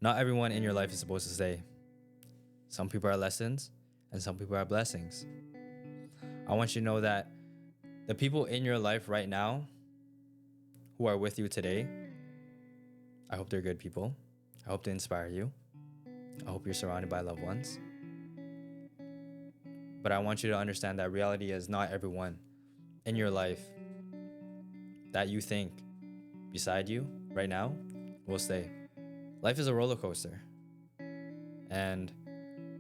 Not everyone in your life is supposed to stay. Some people are lessons and some people are blessings. I want you to know that the people in your life right now who are with you today, I hope they're good people. I hope they inspire you. I hope you're surrounded by loved ones. But I want you to understand that reality is not everyone in your life that you think beside you right now will stay. Life is a roller coaster. And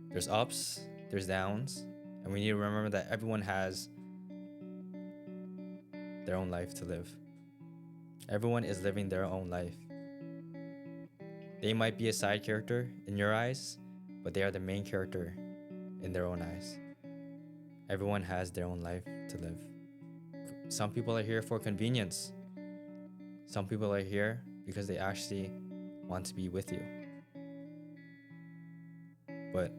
there's ups, there's downs, and we need to remember that everyone has their own life to live. Everyone is living their own life. They might be a side character in your eyes, but they are the main character in their own eyes. Everyone has their own life to live. Some people are here for convenience. Some people are here because they actually want to be with you. But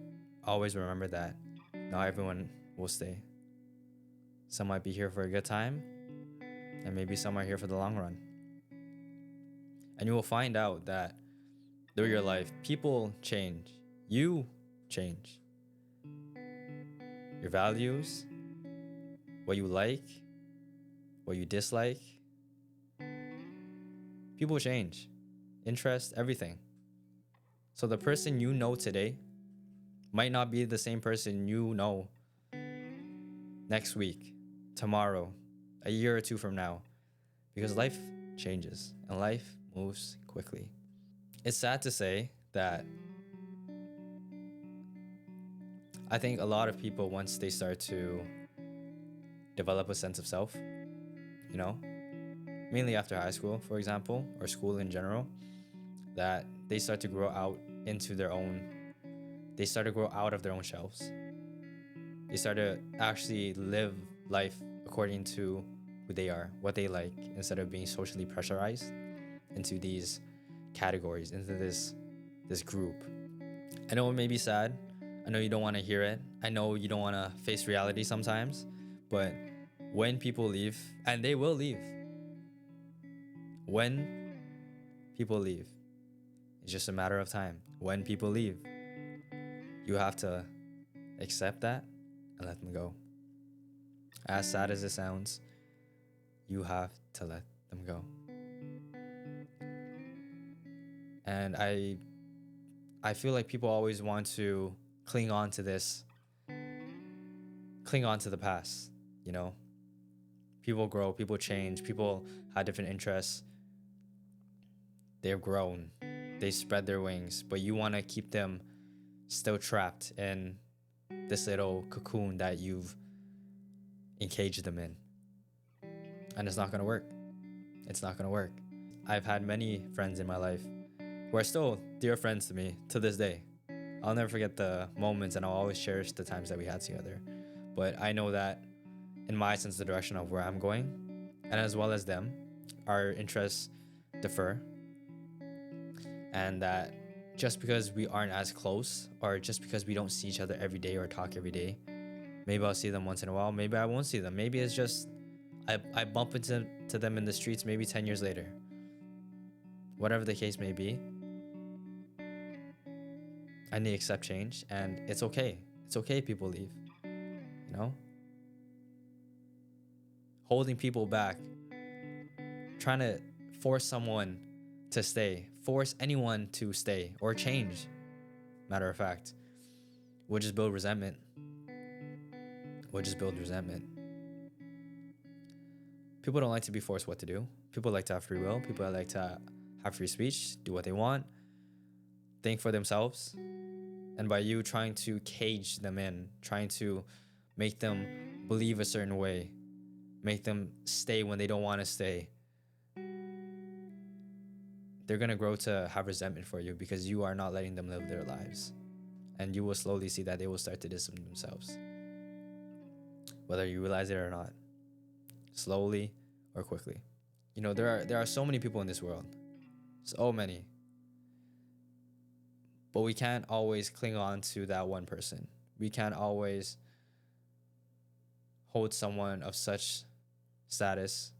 always remember that not everyone will stay. Some might be here for a good time, and maybe some are here for the long run. And you will find out that through your life, people change. You change. Your values, what you like, what you dislike. People change. Interest, everything. So the person you know today might not be the same person you know next week, tomorrow, a year or two from now. Because life changes and life moves quickly. It's sad to say that I think a lot of people, once they start to develop a sense of self, mainly after high school, for example, or school in general, that they start to grow out they start to grow out of their own shells. They start to actually live life according to who they are, what they like, instead of being socially pressurized into these categories, into this group. I know it may be sad. I know you don't want to hear it. I know you don't want to face reality sometimes. But when people leave, and they will leave, when people leave, it's just a matter of time. When people leave, you have to accept that and let them go. As sad as it sounds, you have to let them go. And I feel like people always want to cling on to the past, People grow, people change, people have different interests. They've grown, they spread their wings, but you want to keep them still trapped in this little cocoon that you've encaged them in. And it's not going to work. It's not going to work. I've had many friends in my life who are still dear friends to me to this day. I'll never forget the moments, and I'll always cherish the times that we had together. But I know that in my sense, the direction of where I'm going, and as well as them, our interests differ. And that just because we aren't as close, or just because we don't see each other every day or talk every day, maybe I'll see them once in a while, maybe I won't see them. Maybe it's just I bump into them in the streets maybe 10 years later. Whatever the case may be, I need to accept change, and it's okay. It's okay if people leave, Holding people back, trying to force someone to stay, force anyone to stay or change, matter of fact, will just build resentment. People don't like to be forced what to do. People like to have free will. People like to have free speech, do what they want, think for themselves. And by you trying to cage them in, trying to make them believe a certain way, make them stay when they don't want to stay, they're going to grow to have resentment for you because you are not letting them live their lives. And you will slowly see that they will start to distance themselves, whether you realize it or not, slowly or quickly. There are so many people in this world, so many. But we can't always cling on to that one person. We can't always hold someone of such status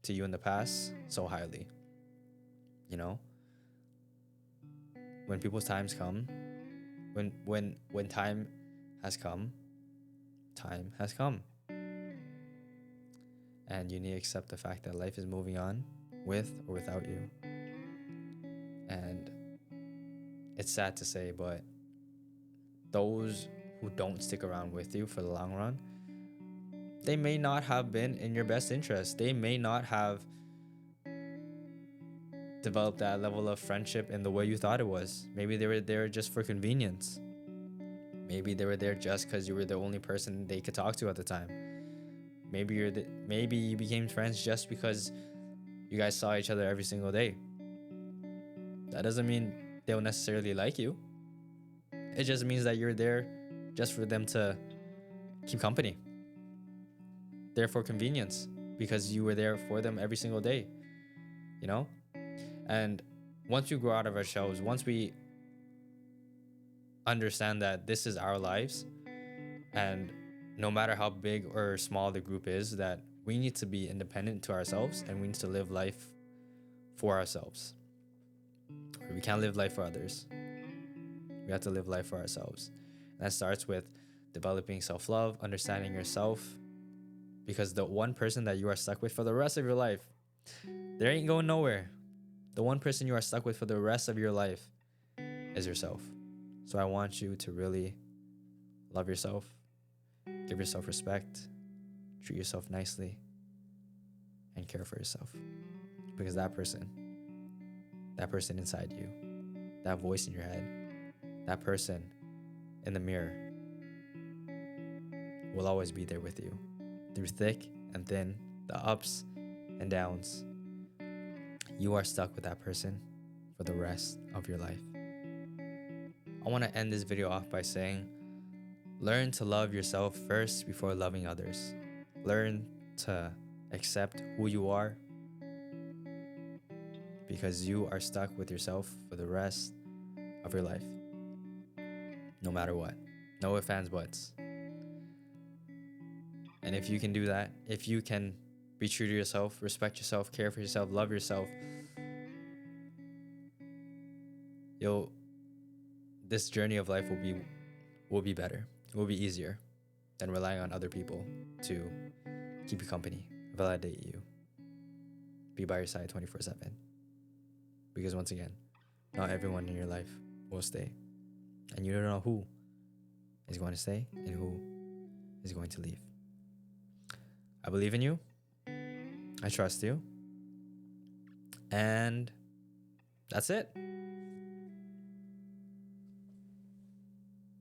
to you in the past so highly. When when people's times come, when time has come, time has come. And you need to accept the fact that life is moving on with or without you. And it's sad to say, but those who don't stick around with you for the long run, they may not have been in your best interest. They may not have developed that level of friendship in the way you thought it was. Maybe they were there just for convenience. Maybe they were there just because you were the only person they could talk to at the time. Maybe you became friends just because you guys saw each other every single day. That doesn't mean they'll necessarily like you. It just means that you're there just for them to keep company. There for convenience, because you were there for them every single day, you know? And once we grow out of our shells, once we understand that this is our lives, and no matter how big or small the group is, that we need to be independent to ourselves and we need to live life for ourselves. We can't live life for others. We have to live life for ourselves. And that starts with developing self-love, understanding yourself, because the one person that you are stuck with for the rest of your life, they ain't going nowhere. The one person you are stuck with for the rest of your life is yourself. So I want you to really love yourself, give yourself respect, treat yourself nicely, and care for yourself. Because that person inside you, that voice in your head, that person in the mirror will always be there with you through thick and thin, the ups and downs. You are stuck with that person for the rest of your life. I want to end this video off by saying, learn to love yourself first before loving others. Learn to accept who you are, because you are stuck with yourself for the rest of your life. No matter what. No ifs, ands, buts. And if you can do that, if you can be true to yourself, respect yourself, care for yourself, love yourself, this journey of life will be better. It will be easier than relying on other people to keep you company, validate you, be by your side 24/7. Because once again, not everyone in your life will stay. And you don't know who is going to stay and who is going to leave. I believe in you. I trust you. And that's it.